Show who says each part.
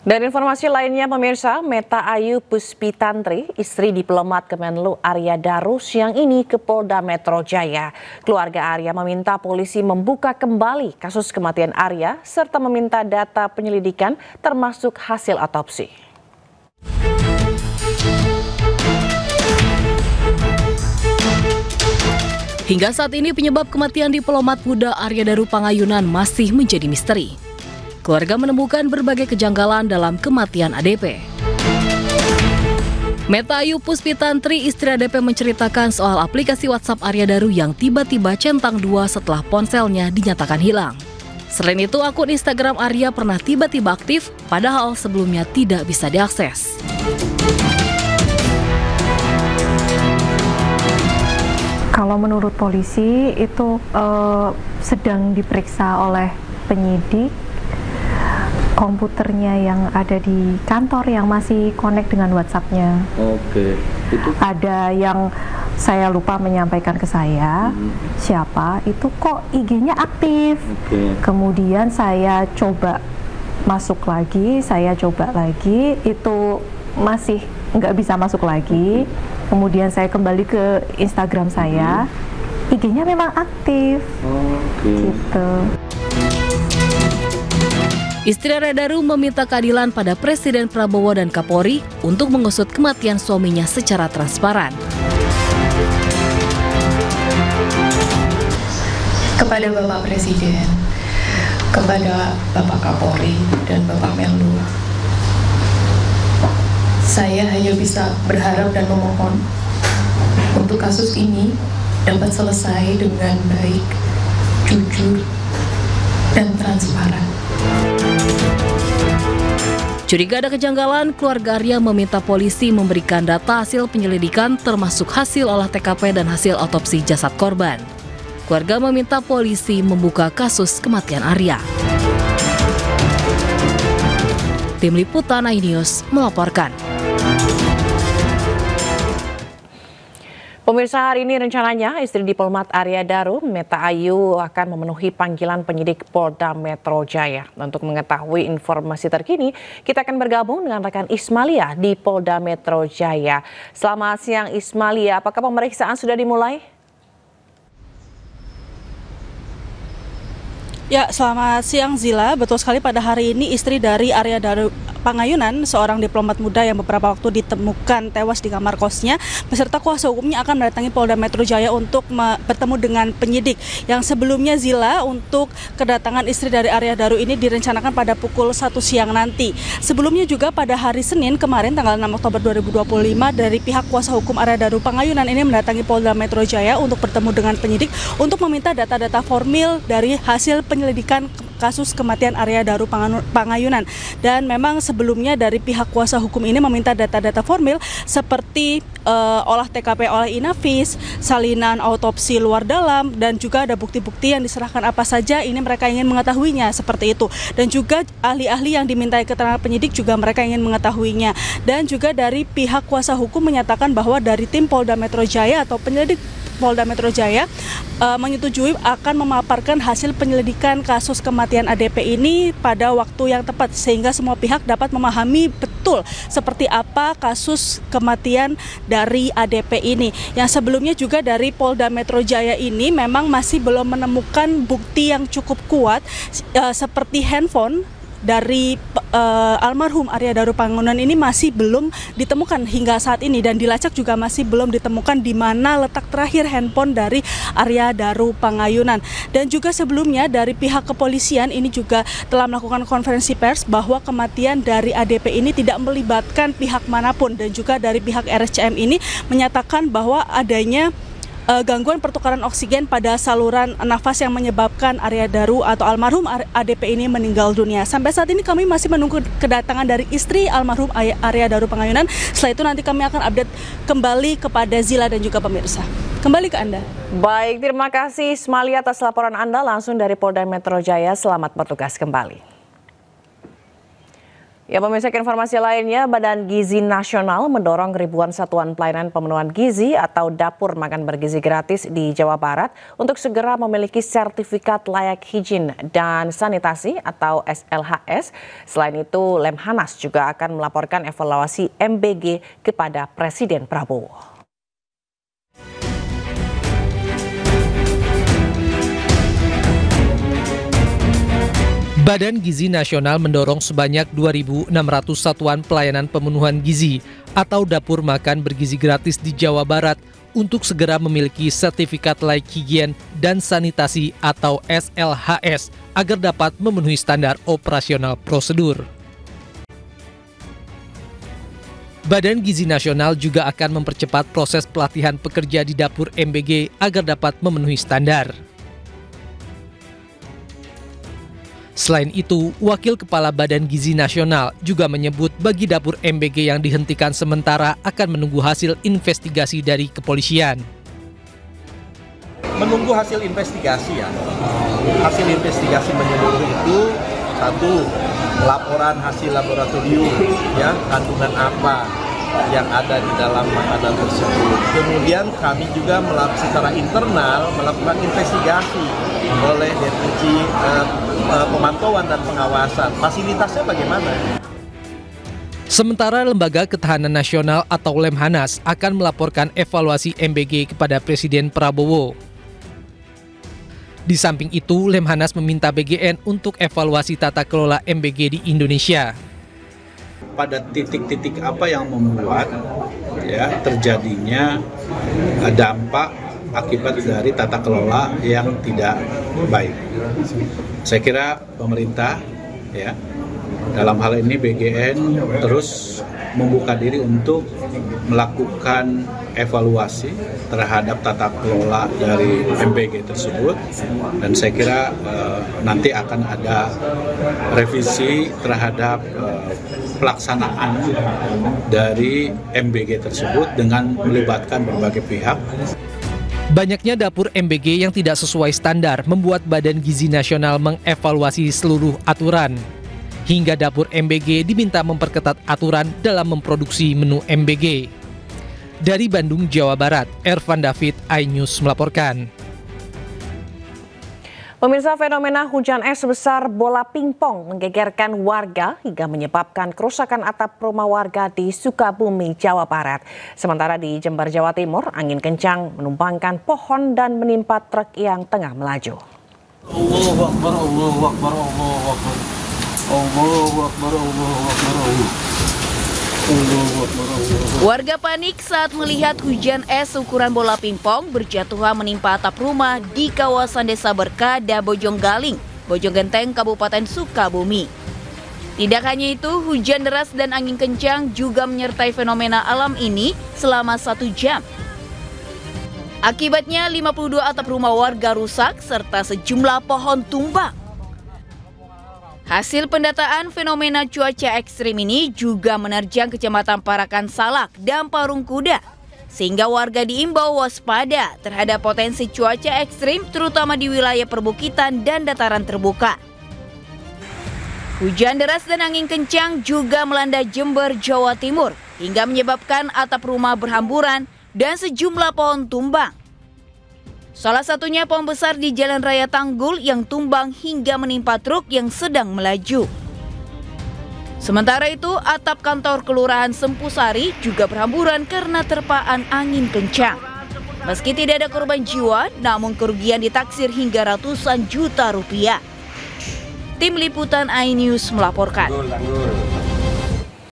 Speaker 1: Dan informasi lainnya pemirsa, Meta Ayu Puspitantri, istri diplomat Kemenlu Arya Daru siang ini ke Polda Metro Jaya. Keluarga Arya meminta polisi membuka kembali kasus kematian Arya serta meminta data penyelidikan termasuk hasil otopsi.
Speaker 2: Hingga saat ini penyebab kematian diplomat muda Arya Daru Pangayunan masih menjadi misteri. Keluarga menemukan berbagai kejanggalan dalam kematian ADP. Meta Ayu Puspitantri, istri ADP, menceritakan soal aplikasi WhatsApp Arya Daru yang tiba-tiba centang 2 setelah ponselnya dinyatakan hilang. Selain itu, akun Instagram Arya pernah tiba-tiba aktif, padahal sebelumnya tidak bisa diakses.
Speaker 3: Kalau menurut polisi itu sedang diperiksa oleh penyidik. Komputernya yang ada di kantor yang masih connect dengan WhatsApp-nya.
Speaker 4: Oke. Itu
Speaker 3: ada yang saya lupa menyampaikan ke saya siapa itu, kok IG-nya aktif. Kemudian saya coba masuk lagi, itu masih nggak bisa masuk lagi. Kemudian saya kembali ke Instagram saya, IG-nya memang aktif. Gitu.
Speaker 2: Istri Arya Daru meminta keadilan pada Presiden Prabowo dan Kapolri untuk mengusut kematian suaminya secara transparan.
Speaker 5: Kepada Bapak Presiden, kepada Bapak Kapolri dan Bapak Menlu, saya hanya bisa berharap dan memohon untuk kasus ini dapat selesai dengan baik, jujur, dan transparan.
Speaker 2: Curiga ada kejanggalan, keluarga Arya meminta polisi memberikan data hasil penyelidikan termasuk hasil olah TKP dan hasil otopsi jasad korban. Keluarga meminta polisi membuka kasus kematian Arya. Tim Liputan iNews melaporkan.
Speaker 1: Pemirsa, hari ini rencananya istri diplomat Arya Daru, Meta Ayu, akan memenuhi panggilan penyidik Polda Metro Jaya. Untuk mengetahui informasi terkini, kita akan bergabung dengan rekan Ismalia di Polda Metro Jaya. Selamat siang Ismalia, apakah pemeriksaan sudah dimulai?
Speaker 6: Ya, selamat siang Zila. Betul sekali, pada hari ini istri dari Arya Daru Pangayunan, seorang diplomat muda yang beberapa waktu ditemukan tewas di kamar kosnya, beserta kuasa hukumnya akan mendatangi Polda Metro Jaya untuk bertemu dengan penyidik. Yang sebelumnya Zila, untuk kedatangan istri dari Arya Daru ini direncanakan pada pukul 1 siang nanti. Sebelumnya juga pada hari Senin kemarin, tanggal 6 Oktober 2025, dari pihak kuasa hukum Arya Daru Pangayunan ini mendatangi Polda Metro Jaya untuk bertemu dengan penyidik untuk meminta data-data formil dari hasil penyelidikan kasus kematian Arya Daru Pangayunan. Dan memang sebelumnya dari pihak kuasa hukum ini meminta data-data formil seperti olah TKP oleh Inavis, salinan autopsi luar dalam, dan juga ada bukti-bukti yang diserahkan apa saja, ini mereka ingin mengetahuinya, seperti itu. Dan juga ahli-ahli yang dimintai keterangan penyidik juga mereka ingin mengetahuinya. Dan juga dari pihak kuasa hukum menyatakan bahwa dari tim Polda Metro Jaya atau penyelidik Polda Metro Jaya menyetujui akan memaparkan hasil penyelidikan kasus kematian ADP ini pada waktu yang tepat, sehingga semua pihak dapat memahami betul seperti apa kasus kematian dari ADP ini. Yang sebelumnya juga dari Polda Metro Jaya ini memang masih belum menemukan bukti yang cukup kuat seperti handphone dari almarhum Arya Daru Pangayunan ini masih belum ditemukan hingga saat ini, dan dilacak juga masih belum ditemukan di mana letak terakhir handphone dari Arya Daru Pangayunan. Dan juga sebelumnya dari pihak kepolisian ini juga telah melakukan konferensi pers bahwa kematian dari ADP ini tidak melibatkan pihak manapun, dan juga dari pihak RSCM ini menyatakan bahwa adanya gangguan pertukaran oksigen pada saluran nafas yang menyebabkan Arya Daru atau almarhum ADP ini meninggal dunia. Sampai saat ini kami masih menunggu kedatangan dari istri almarhum Arya Daru Pangayunan. Setelah itu nanti kami akan update kembali kepada Zila dan juga pemirsa. Kembali ke Anda.
Speaker 1: Baik, terima kasih Ismalia atas laporan Anda langsung dari Polda Metro Jaya. Selamat bertugas kembali. Ya, pemirsa, informasi lainnya, Badan Gizi Nasional mendorong ribuan satuan pelayanan pemenuhan gizi atau dapur makan bergizi gratis di Jawa Barat untuk segera memiliki sertifikat layak higien dan sanitasi atau SLHS. Selain itu, Lemhanas juga akan melaporkan evaluasi MBG kepada Presiden Prabowo.
Speaker 4: Badan Gizi Nasional mendorong sebanyak 2.600 satuan pelayanan pemenuhan gizi atau dapur makan bergizi gratis di Jawa Barat untuk segera memiliki sertifikat layak higien dan sanitasi atau SLHS agar dapat memenuhi standar operasional prosedur. Badan Gizi Nasional juga akan mempercepat proses pelatihan pekerja di dapur MBG agar dapat memenuhi standar. Selain itu, Wakil Kepala Badan Gizi Nasional juga menyebut bagi dapur MBG yang dihentikan sementara akan menunggu hasil investigasi dari kepolisian.
Speaker 7: Menunggu hasil investigasi ya. Hasil investigasi menyebut itu satu, laporan hasil laboratorium ya, kandungan apa yang ada di dalam makanan tersebut. Kemudian kami juga secara internal melakukan investigasi oleh Divisi Pemantauan dan Pengawasan. Fasilitasnya bagaimana?
Speaker 4: Sementara Lembaga Ketahanan Nasional atau Lemhanas akan melaporkan evaluasi MBG kepada Presiden Prabowo. Di samping itu, Lemhanas meminta BGN untuk evaluasi tata kelola MBG di Indonesia.
Speaker 8: Pada titik-titik apa yang membuat ya terjadinya dampak akibat dari tata kelola yang tidak baik. Saya kira pemerintah ya dalam hal ini BGN terus membuka diri untuk melakukan evaluasi terhadap tata kelola dari MBG tersebut, dan saya kira nanti akan ada revisi terhadap pelaksanaan dari MBG tersebut dengan melibatkan berbagai pihak.
Speaker 4: Banyaknya dapur MBG yang tidak sesuai standar membuat Badan Gizi Nasional mengevaluasi seluruh aturan. Hingga dapur MBG diminta memperketat aturan dalam memproduksi menu MBG. Dari Bandung, Jawa Barat, Ervan David, iNews melaporkan.
Speaker 1: Pemirsa, fenomena hujan es sebesar bola pingpong menggegerkan warga hingga menyebabkan kerusakan atap rumah warga di Sukabumi, Jawa Barat. Sementara di Jember, Jawa Timur, angin kencang menumbangkan pohon dan menimpa truk yang tengah melaju.
Speaker 9: Allahu Akbar, Allahu Akbar, Allahu Akbar. Allahu Akbar, Allahu Akbar.
Speaker 10: Warga panik saat melihat hujan es ukuran bola pingpong berjatuhan menimpa atap rumah di kawasan Desa Berkada, Bojonggaling, Bojonggenteng, Kabupaten Sukabumi. Tidak hanya itu, hujan deras dan angin kencang juga menyertai fenomena alam ini selama 1 jam. Akibatnya 52 atap rumah warga rusak serta sejumlah pohon tumbang. Hasil pendataan fenomena cuaca ekstrim ini juga menerjang Kecamatan Parakan Salak dan Parung Kuda, sehingga warga diimbau waspada terhadap potensi cuaca ekstrim terutama di wilayah perbukitan dan dataran terbuka. Hujan deras dan angin kencang juga melanda Jember, Jawa Timur hingga menyebabkan atap rumah berhamburan dan sejumlah pohon tumbang. Salah satunya pohon besar di Jalan Raya Tanggul yang tumbang hingga menimpa truk yang sedang melaju. Sementara itu, atap kantor Kelurahan Sempusari juga berhamburan karena terpaan angin kencang. Meski tidak ada korban jiwa, namun kerugian ditaksir hingga ratusan juta rupiah. Tim Liputan iNews melaporkan.